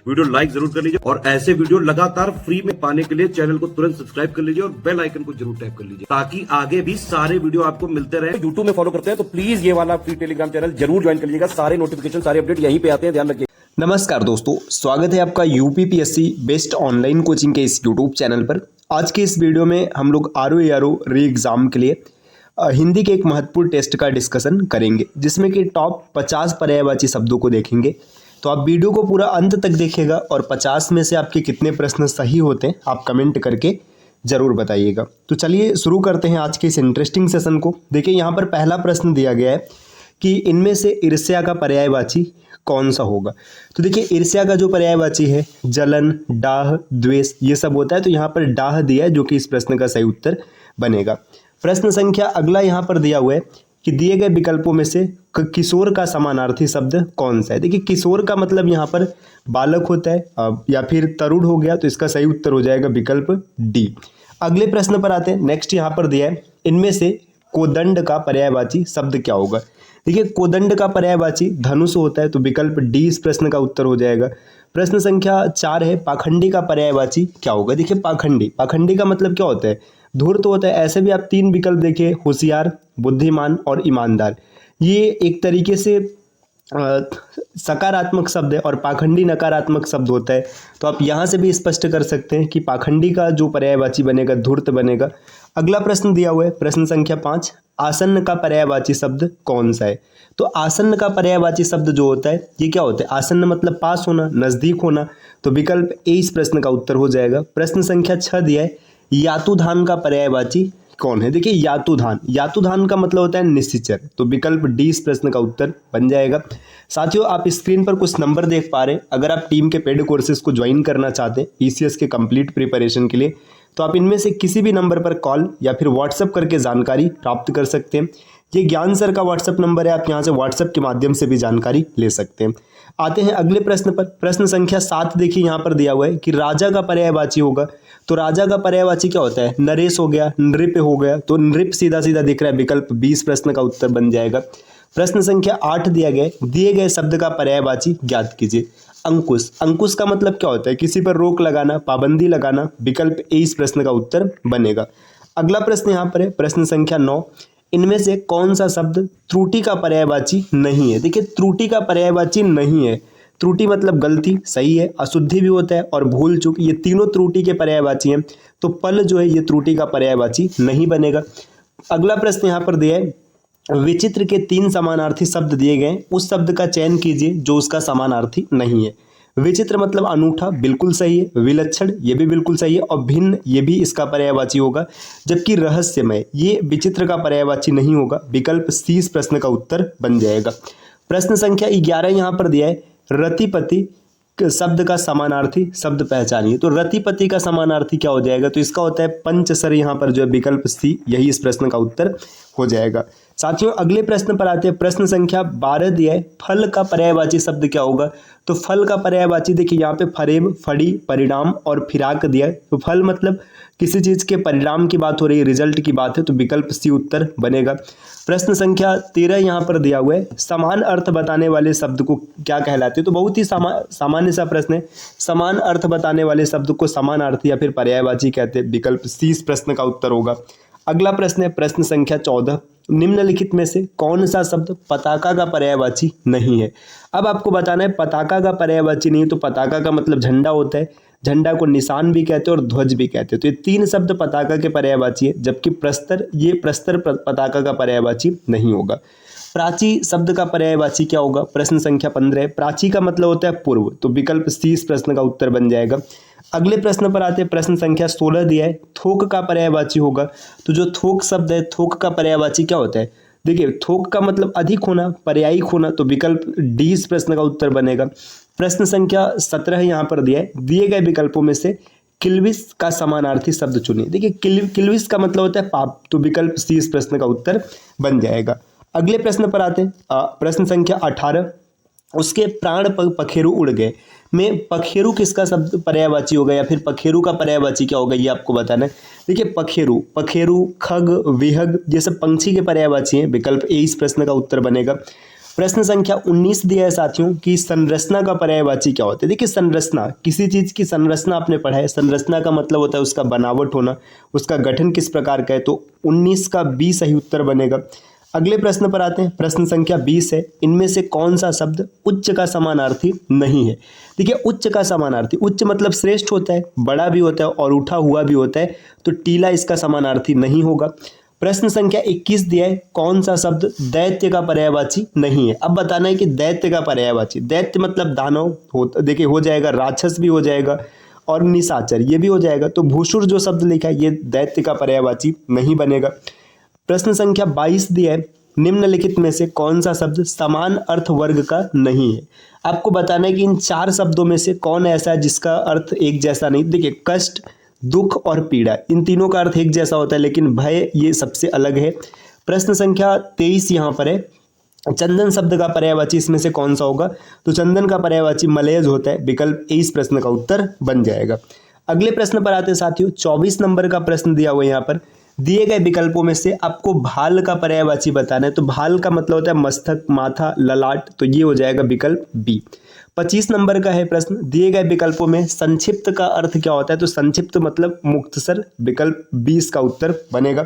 Video like जरूर कर लीजिए और ऐसे वीडियो लगातार फ्री में पाने के लिए चैनल को तुरंत सब्सक्राइब कर लीजिए और बेल आइकन को जरूर टैप कर लीजिए ताकि आगे भी सारे वीडियो आपको मिलते रहे। यूट्यूब में फॉलो करते हैं तो प्लीज ये वाला फ्री टेलीग्राम चैनल जरूर ज्वाइन कर लीजिएगा। सारे नोटिफिकेशन सारे अपडेट यहीं पे आते हैं, ध्यान रखिए। नमस्कार दोस्तों, स्वागत है आपका यूपीपीएससी बेस्ट ऑनलाइन कोचिंग के इस यूट्यूब चैनल पर। आज के इस वीडियो में हम लोग आरओ री एग्ज़ाम के लिए हिंदी के एक महत्वपूर्ण टेस्ट का डिस्कशन करेंगे, जिसमें कि टॉप 50 पर्यायवाची शब्दों को देखेंगे। तो आप वीडियो को पूरा अंत तक देखिएगा और 50 में से आपके कितने प्रश्न सही होते हैं आप कमेंट करके ज़रूर बताइएगा। तो चलिए शुरू करते हैं आज के इस इंटरेस्टिंग सेशन को। देखिए यहाँ पर पहला प्रश्न दिया गया है कि इनमें से ईर्ष्या का पर्यायवाची कौन सा होगा। तो देखिए ईर्ष्या का जो पर्यायवाची है जलन, डाह, द्वेष ये सब होता है। तो यहाँ पर डाह दिया है जो कि इस प्रश्न का सही उत्तर बनेगा। प्रश्न संख्या अगला यहाँ पर दिया हुआ है कि दिए गए विकल्पों में से किशोर का समानार्थी शब्द कौन सा है। देखिए किशोर का मतलब यहाँ पर बालक होता है या फिर तरुण हो गया, तो इसका सही उत्तर हो जाएगा विकल्प डी। अगले प्रश्न पर आते हैं। नेक्स्ट यहाँ पर दिया है इनमें से कोदंड का पर्यायवाची शब्द क्या होगा। देखिए कोदंड का पर्यायवाची धनुष होता है, तो विकल्प डी इस प्रश्न का उत्तर हो जाएगा। प्रश्न संख्या 4 है पाखंडी का पर्यायवाची क्या होगा। देखिए पाखंडी का मतलब क्या होता है, धूर्त होता है। ऐसे भी आप 3 विकल्प देखिए, होशियार, बुद्धिमान और ईमानदार। ये एक तरीके से सकारात्मक शब्द है और पाखंडी नकारात्मक शब्द होता है। तो आप यहाँ से भी स्पष्ट कर सकते हैं कि पाखंडी का जो पर्यायवाची बनेगा धूर्त बनेगा। अगला प्रश्न दिया हुआ है प्रश्न संख्या 5, आसन्न का पर्यायवाची शब्द कौन सा है। तो आसन्न का पर्यायवाची शब्द जो होता है ये क्या होता है, आसन्न मतलब पास होना, नजदीक होना। तो विकल्प ए इस प्रश्न का उत्तर हो जाएगा। प्रश्न संख्या 6 दिया है यातुधान का पर्यायवाची कौन है। देखिए यातुधान का मतलब होता है निश्चिचर, तो विकल्प डी इस प्रश्न का उत्तर बन जाएगा। साथियों आप स्क्रीन पर कुछ नंबर देख पा रहे हैं। अगर आप टीम के पेड कोर्सेज को ज्वाइन करना चाहते हैं पीसीएस के कंप्लीट प्रिपरेशन के लिए, तो आप इनमें से किसी भी नंबर पर कॉल या फिर व्हाट्सएप करके जानकारी प्राप्त कर सकते हैं। ये ज्ञान सर का व्हाट्सएप नंबर है, आप यहाँ से व्हाट्सएप के माध्यम से भी जानकारी ले सकते हैं। आते हैं अगले प्रश्न पर। प्रश्न संख्या 7 देखिए यहाँ पर दिया हुआ है कि राजा का पर्यायवाची होगा। तो राजा का पर्यायवाची क्या होता है, नरेश हो गया, नृप हो गया। तो नृप सीधा सीधा दिख रहा है, विकल्प 20 प्रश्न का उत्तर बन जाएगा। प्रश्न संख्या 8 दिया गया, दिए गए शब्द का पर्यायवाची ज्ञात कीजिए। अंकुश, अंकुश का मतलब क्या होता है, किसी पर रोक लगाना, पाबंदी लगाना। विकल्प ए इस प्रश्न का उत्तर बनेगा। अगला प्रश्न यहाँ पर है प्रश्न संख्या 9, इनमें से कौन सा शब्द त्रुटि का पर्यायवाची नहीं है। देखिए त्रुटि का पर्यायवाची नहीं है। त्रुटि मतलब गलती, सही है, अशुद्धि भी होता है और भूल चूक, ये तीनों त्रुटि के पर्यायवाची हैं। तो पल जो है ये त्रुटि का पर्यायवाची नहीं बनेगा। अगला प्रश्न यहाँ पर दिया है विचित्र के 3 समानार्थी शब्द दिए गए, उस शब्द का चयन कीजिए जो उसका समानार्थी नहीं है। विचित्र मतलब अनूठा, बिल्कुल सही है। विलक्षण ये भी बिल्कुल सही है और भिन्न ये भी इसका पर्यायवाची होगा। जबकि रहस्यमय ये विचित्र का पर्यायवाची नहीं होगा। विकल्प सी इस प्रश्न का उत्तर बन जाएगा। प्रश्न संख्या 11 यहाँ पर दिया है रतिपति शब्द का समानार्थी शब्द पहचानिए। तो रतिपति का समानार्थी क्या हो जाएगा, तो इसका होता है पंचसर। यहाँ पर जो है विकल्प सी यही इस प्रश्न का उत्तर हो जाएगा। साथियों अगले प्रश्न पर आते हैं। प्रश्न संख्या 12 दिया है फल का पर्यायवाची शब्द क्या होगा। तो फल का पर्यायवाची देखिए यहाँ पे फरेब, फड़ी, परिणाम और फिराक दिया है। तो फल मतलब किसी चीज के परिणाम की बात हो रही है, रिजल्ट की बात है, तो विकल्प सी उत्तर बनेगा। प्रश्न संख्या 13 यहाँ पर दिया हुआ है समान अर्थ बताने वाले शब्द को क्या कहलाते हैं। तो बहुत ही सामान्य सा प्रश्न है। समान अर्थ बताने वाले शब्द को समानार्थी या फिर पर्यायवाची कहते हैं। विकल्प सी इस प्रश्न का उत्तर होगा। अगला प्रश्न है प्रश्न संख्या 14, निम्नलिखित में से कौन सा शब्द पताका का पर्यायवाची नहीं है। अब आपको बताना है पताका का पर्यायवाची नहीं है। तो पताका का मतलब झंडा होता है, झंडा को निशान भी कहते हैं और ध्वज भी कहते हैं। तो ये 3 शब्द पताका के पर्यायवाची है, जबकि प्रस्तर ये प्रस्तर पताका का पर्यायवाची नहीं होगा। प्राची शब्द का पर्यायवाची क्या होगा। प्रश्न संख्या 15, प्राची का मतलब होता है पूर्व। तो विकल्प सी इस प्रश्न का उत्तर बन जाएगा। अगले प्रश्न पर आते हैं। प्रश्न संख्या 16 दिया है थोक का पर्यायवाची होगा। तो जो थोक शब्द है थोक का पर्यायवाची क्या होता है। देखिए थोक का मतलब अधिक होना, पर्यायी होना। तो विकल्प डी इस प्रश्न का उत्तर बनेगा। प्रश्न संख्या 17 यहाँ पर दिया है दिए गए विकल्पों में से किल्विस का समानार्थी शब्द चुनिए। देखिए किल्विस का मतलब होता है पाप। तो विकल्प सी इस प्रश्न का उत्तर बन जाएगा। अगले प्रश्न पर आते हैं। प्रश्न संख्या 18, उसके प्राण पखेरु उड़ गए में पखेरु किसका शब्द पर्यायवाची होगा या फिर पखेरु का पर्यायवाची क्या होगा, ये आपको बताना है। देखिए पखेरु, खग, विहग ये सब पंछी के पर्यायवाची हैं। विकल्प ए इस प्रश्न का उत्तर बनेगा। प्रश्न संख्या 19 दिया है साथियों कि संरचना का पर्यायवाची क्या होता है। देखिए संरचना, किसी चीज की संरचना आपने पढ़ा है, संरचना का मतलब होता है उसका बनावट होना, उसका गठन किस प्रकार का है, तो 19 का बी सही उत्तर बनेगा। अगले प्रश्न पर आते हैं, प्रश्न संख्या 20 है, इनमें से कौन सा शब्द उच्च का समानार्थी नहीं है। देखिए उच्च का समानार्थी, उच्च मतलब श्रेष्ठ होता है, बड़ा भी होता है और उठा हुआ भी होता है, तो टीला इसका समानार्थी नहीं होगा। प्रश्न संख्या 21 दिया है, कौन सा शब्द दैत्य का पर्यायवाची नहीं है। अब बताना है कि दैत्य का पर्यायवाची, दैत्य मतलब दानव होता, देखिए हो जाएगा, राक्षस भी हो जाएगा और निशाचर ये भी हो जाएगा, तो भूसुर जो शब्द लिखा है ये दैत्य का पर्यायवाची नहीं बनेगा। प्रश्न संख्या 22 दिया है, निम्नलिखित में से कौन सा शब्द समान अर्थ वर्ग का नहीं है। आपको बताना है कि इन 4 शब्दों में से कौन ऐसा है जिसका अर्थ एक जैसा नहीं। देखिए कष्ट, दुख और पीड़ा, इन तीनों का अर्थ एक जैसा होता है, लेकिन भय ये सबसे अलग है। प्रश्न संख्या 23 यहाँ पर है, चंदन शब्द का पर्यायवाची इसमें से कौन सा होगा, तो चंदन का पर्यायवाची मलयज होता है, विकल्प ए इस प्रश्न का उत्तर बन जाएगा। अगले प्रश्न पर आते हैं साथियों, 24 नंबर का प्रश्न दिया हुआ है यहाँ पर, दिए गए विकल्पों में से आपको भाल का पर्यायवाची बताना है। तो भाल का मतलब होता है मस्तक, माथा, ललाट, तो ये हो जाएगा विकल्प बी। 25 नंबर का है प्रश्न, दिए गए विकल्पों में संक्षिप्त का अर्थ क्या होता है, तो संक्षिप्त मतलब मुक्तसर, विकल्प 20 का उत्तर बनेगा।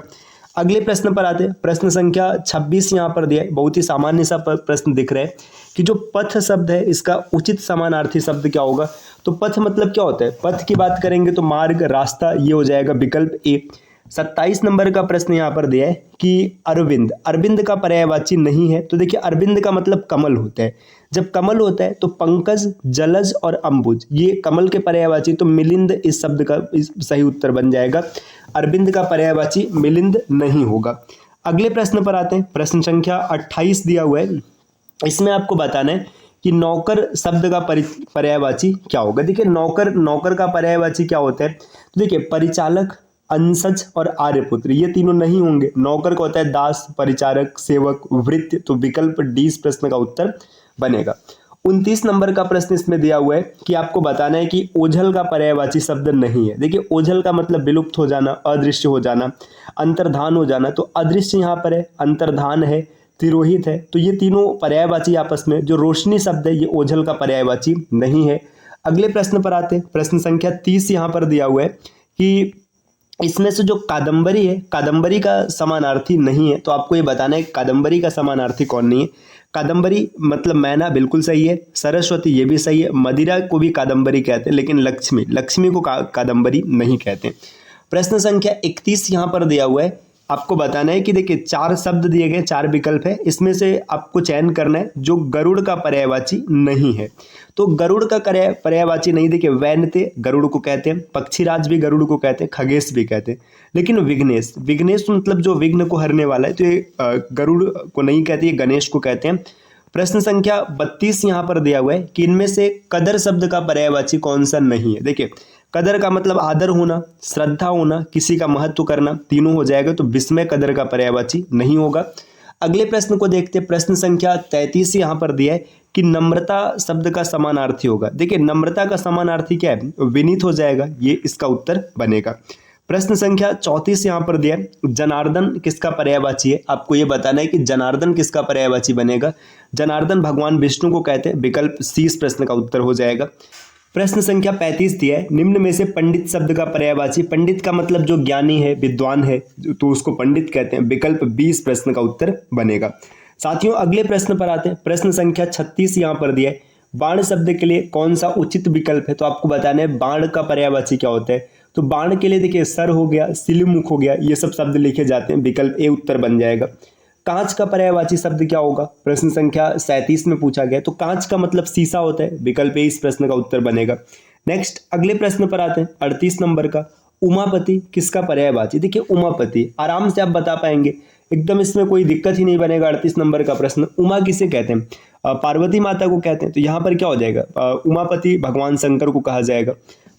अगले प्रश्न पर आते हैं, प्रश्न संख्या 26 यहाँ पर दिया है, बहुत ही सामान्य सा प्रश्न दिख रहा है कि जो पथ शब्द है इसका उचित समानार्थी शब्द क्या होगा। तो पथ मतलब क्या होता है, पथ की बात करेंगे तो मार्ग, रास्ता, ये हो जाएगा विकल्प ए। 27 नंबर का प्रश्न यहाँ पर दिया है कि अरविंद, अरविंद का पर्यायवाची नहीं है। तो देखिए अरविंद का मतलब कमल होता है, जब कमल होता है तो पंकज, जलज और अंबुज, ये कमल के पर्यायवाची, तो मिलिंद इस शब्द का सही उत्तर बन जाएगा। अरविंद का पर्यायवाची मिलिंद नहीं होगा। अगले प्रश्न पर आते हैं, प्रश्न संख्या 28 दिया हुआ है, इसमें आपको बताना है कि नौकर शब्द का पर्यायवाची क्या होगा। देखिए नौकर, नौकर का पर्यायवाची क्या होता है, तो देखिए परिचालक, अंशज और आर्यपुत्र, ये तीनों नहीं होंगे। नौकर का होता है दास, परिचारक, सेवक, भृत्य, तो विकल्प डी इस प्रश्न का उत्तर बनेगा। 29 नंबर का प्रश्न इसमें दिया हुआ है कि आपको बताना है कि ओझल का पर्यायवाची शब्द नहीं है। देखिए ओझल का मतलब विलुप्त हो जाना, अदृश्य हो जाना, अंतर्धान हो जाना, तो अदृश्य यहाँ पर है, अंतर्धान है, तिरोहित है, तो ये तीनों पर्यायवाची आपस में, जो रोशनी शब्द है ये ओझल का पर्यायवाची नहीं है। अगले प्रश्न पर आते हैं, प्रश्न संख्या 30 यहाँ पर दिया हुआ है कि इसमें से जो कादंबरी है, कादंबरी का समानार्थी नहीं है। तो आपको ये बताना है कादंबरी का समानार्थी कौन नहीं है। कादंबरी मतलब मैना, बिल्कुल सही है। सरस्वती, ये भी सही है। मदिरा को भी कादंबरी कहते हैं, लेकिन लक्ष्मी, लक्ष्मी को कादंबरी नहीं कहते। प्रश्न संख्या 31 यहाँ पर दिया हुआ है, आपको बताना है कि देखिए 4 शब्द दिए गए, 4 विकल्प है, इसमें से आपको चयन करना है जो गरुड़ का पर्यायवाची नहीं है। तो गरुड़ का पर्यायवाची नहीं, देखिए वैनते गरुड़ को कहते हैं, पक्षीराज भी गरुड़ को कहते हैं, खगेश भी कहते हैं, लेकिन विघ्नेश, विघ्नेश मतलब जो विघ्न को हरने वाला है, तो ये गरुड़ को नहीं कहते, ये गणेश को कहते हैं। प्रश्न संख्या 32 यहाँ पर दिया हुआ है कि इनमें से कदर शब्द का पर्यायवाची कौन सा नहीं है। देखिए कदर का मतलब आदर होना, श्रद्धा होना, किसी का महत्व करना, तीनों हो जाएगा, तो विस्मय कदर का पर्यायवाची नहीं होगा। अगले प्रश्न को देखते हैं, प्रश्न संख्या 33 यहाँ पर दिया है कि नम्रता शब्द का समानार्थी होगा। देखिए नम्रता का समानार्थी क्या है, विनीत हो जाएगा, ये इसका उत्तर बनेगा। प्रश्न संख्या 34 यहाँ पर दिया है, जनार्दन किसका पर्यायवाची है। आपको ये बताना है कि जनार्दन किसका पर्यायवाची बनेगा। जनार्दन भगवान विष्णु को कहते हैं, विकल्प सी इस प्रश्न का उत्तर हो जाएगा। प्रश्न संख्या 35 दिया है, निम्न में से पंडित शब्द का पर्यायवाची, पंडित का मतलब जो ज्ञानी है, विद्वान है, तो उसको पंडित कहते हैं, विकल्प 20 प्रश्न का उत्तर बनेगा। साथियों अगले प्रश्न पर आते हैं, प्रश्न संख्या 36 यहाँ पर दिया है, बाण शब्द के लिए कौन सा उचित विकल्प है। तो आपको बताना है बाण का पर्यायवाची क्या होता है। तो बाण के लिए देखिए सर हो गया, सिलिमुख हो गया, ये सब शब्द लिखे जाते हैं, विकल्प ए उत्तर बन जाएगा। कांच का पर्यायवाची शब्द क्या होगा, प्रश्न संख्या 37 में पूछा गया। तो कांच का मतलब शीशा होता है, विकल्प ए इस प्रश्न का उत्तर बनेगा। नेक्स्ट अगले प्रश्न पर आते हैं, 38 नंबर का, उमापति किसका पर्यायवाची। देखिए उमापति आराम से आप बता पाएंगे, एकदम इसमें कोई दिक्कत ही नहीं बनेगा। 38 नंबर का प्रश्न, उमा किसे कहते हैं, पार्वती माता को कहते हैं, तो यहाँ पर क्या हो जाएगा, उमापति भगवान शंकर को कहा जाएगा।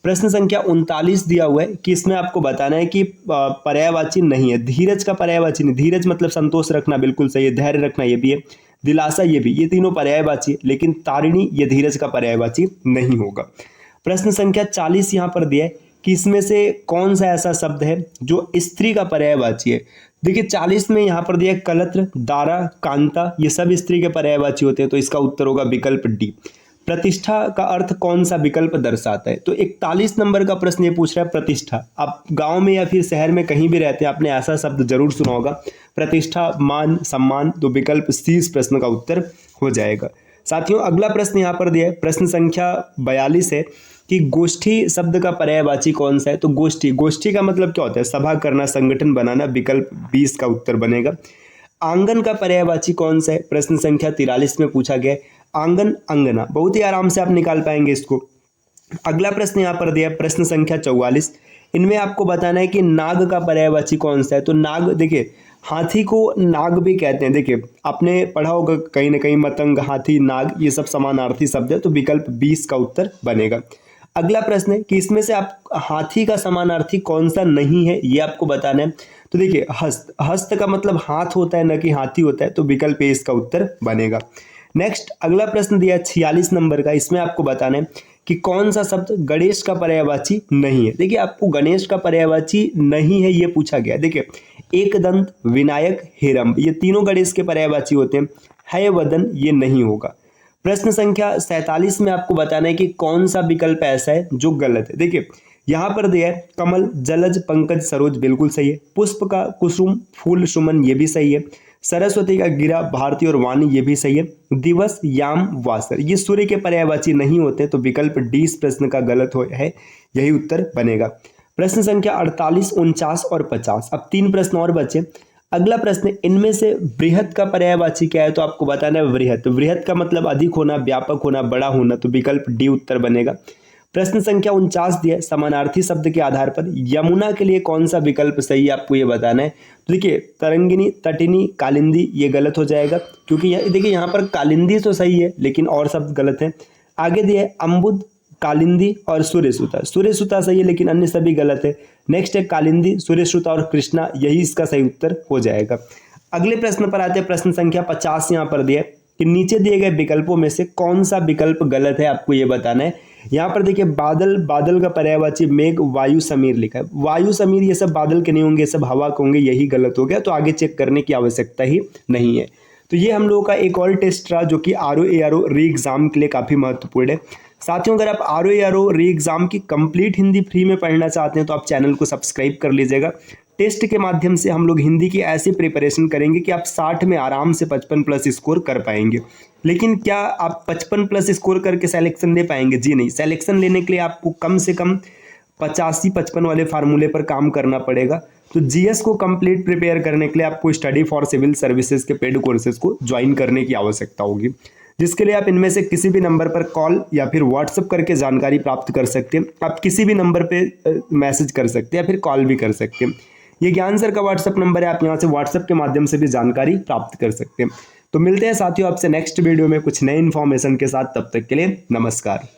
प्रश्न संख्या 39 दिया हुआ है कि इसमें आपको बताना है कि पर्यायवाची नहीं है। धीरज का पर्यायवाची नहीं, धीरज मतलब संतोष रखना, बिल्कुल सही है। धैर्य रखना ये भी है, दिलासा ये भी, ये तीनों पर्यायवाची है, लेकिन तारिणी ये धीरज का पर्यायवाची नहीं होगा। प्रश्न संख्या 40 यहाँ पर दिया है कि इसमें से कौन सा ऐसा शब्द है जो स्त्री का पर्यायवाची है। देखिए 40 में यहाँ पर दिया कलत्र, दारा, कांता, ये सब स्त्री के पर्यायवाची होते हैं, तो इसका उत्तर होगा विकल्प डी। प्रतिष्ठा का अर्थ कौन सा विकल्प दर्शाता है? तो 41 नंबर का प्रश्न ये पूछ रहा है प्रतिष्ठा। आप गांव में या फिर शहर में कहीं भी रहते हैं, आपने ऐसा शब्द जरूर सुना होगा, प्रतिष्ठा, मान, सम्मान, तो विकल्प सी इस प्रश्न का उत्तर हो जाएगा। साथियों अगला प्रश्न यहाँ पर दिया है, प्रश्न संख्या 42 है कि गोष्ठी शब्द का पर्यायवाची कौन सा है? तो गोष्ठी का मतलब क्या होता है? सभा करना, संगठन बनाना, विकल्प 20 का उत्तर बनेगा। आंगन का पर्यायवाची कौन सा है? प्रश्न संख्या 43 में पूछा गया है। आंगन, अंगना, बहुत ही आराम से आप निकाल पाएंगे इसको। अगला प्रश्न यहाँ पर दिया है, प्रश्न संख्या 44, इनमें आपको बताना है कि नाग का पर्यायवाची कौन सा है? तो नाग, देखिए हाथी को नाग भी कहते हैं। देखिए आपने पढ़ा होगा कहीं ना कहीं, मतंग, हाथी, नाग, ये सब समानार्थी शब्द है, तो विकल्प 20 का उत्तर बनेगा। अगला प्रश्न है कि इसमें से आप हाथी का समानार्थी कौन सा नहीं है, ये आपको बताना है। तो देखिए हस्त, हस्त का मतलब हाथ होता है, न कि हाथी होता है, तो विकल्प ए इसका उत्तर बनेगा। नेक्स्ट अगला प्रश्न दिया 46 नंबर का, इसमें आपको बताना है कि कौन सा शब्द गणेश का पर्यायवाची नहीं है। देखिए आपको गणेश का पर्यायवाची नहीं है ये पूछा गया। देखिए एकदंत, विनायक, हेरम्ब, ये तीनों गणेश के पर्यायवाची होते हैं। है वदन, ये नहीं होगा। प्रश्न संख्या 47 में आपको बताना है कि कौन सा विकल्प ऐसा है जो गलत है। देखिए यहाँ पर दिया है कमल, जलज, पंकज, सरोज, बिल्कुल सही है। पुष्प का कुसुम, फूल, सुमन, ये भी सही है। सरस्वती का गिरा, भारती और वाणी, ये भी सही है। दिवस, याम, वासर, ये सूर्य के पर्यायवाची नहीं होते, तो विकल्प डी इस प्रश्न का गलत है, यही उत्तर बनेगा। प्रश्न संख्या 48, 49 और 50, अब 3 प्रश्न और बचे। अगला प्रश्न, इनमें से बृहत का पर्यायवाची क्या है? तो आपको बताना है वृहत। वृहत का मतलब अधिक होना, व्यापक होना, बड़ा होना, तो विकल्प डी उत्तर बनेगा। प्रश्न संख्या 49 दिया है, समानार्थी शब्द के आधार पर यमुना के लिए कौन सा विकल्प सही है, आपको ये बताना है। तो देखिए तरंगिनी, तटिनी, कालिंदी, ये गलत हो जाएगा, क्योंकि देखिए यहाँ पर कालिंदी तो सही है लेकिन और शब्द गलत है। आगे दिया है अम्बुद, कालिंदी और सूर्यसुता। सूर्यसुता सही है लेकिन अन्य सभी गलत है। नेक्स्ट है कालिंदी, सूर्यसुता और कृष्णा, यही इसका सही उत्तर हो जाएगा। अगले प्रश्न पर आते हैं, प्रश्न संख्या 50 यहाँ पर दिया है कि नीचे दिए गए विकल्पों में से कौन सा विकल्प गलत है, आपको ये बताना है। यहाँ पर देखिए बादल, बादल का पर्यायवाची मेघ, वायु, समीर लिखा है। वायु, समीर ये सब बादल के नहीं होंगे, सब हवा के होंगे, यही गलत हो गया, तो आगे चेक करने की आवश्यकता ही नहीं है। तो ये हम लोगों का एक और टेस्ट रहा जो कि RO री एग्जाम के लिए काफ़ी महत्वपूर्ण है। साथियों अगर आप RO री एग्जाम की कंप्लीट हिंदी फ्री में पढ़ना चाहते हैं तो आप चैनल को सब्सक्राइब कर लीजिएगा। टेस्ट के माध्यम से हम लोग हिंदी की ऐसी प्रिपरेशन करेंगे कि आप 60 में आराम से 55+ स्कोर कर पाएंगे। लेकिन क्या आप 55+ स्कोर करके सिलेक्शन ले पाएंगे? जी नहीं, सिलेक्शन लेने के लिए आपको कम से कम 85-55 वाले फार्मूले पर काम करना पड़ेगा। तो GS को कंप्लीट प्रिपेयर करने के लिए आपको स्टडी फॉर सिविल सर्विसेज के पेड कोर्सेज को ज्वाइन करने की आवश्यकता होगी, जिसके लिए आप इनमें से किसी भी नंबर पर कॉल या फिर व्हाट्सएप करके जानकारी प्राप्त कर सकते हैं। आप किसी भी नंबर पे मैसेज कर सकते हैं या फिर कॉल भी कर सकते हैं। ये ज्ञान सर का व्हाट्सएप नंबर है, आप यहाँ से व्हाट्सएप के माध्यम से भी जानकारी प्राप्त कर सकते हैं। तो मिलते हैं साथियों आपसे नेक्स्ट वीडियो में कुछ नए इन्फॉर्मेशन के साथ, तब तक के लिए नमस्कार।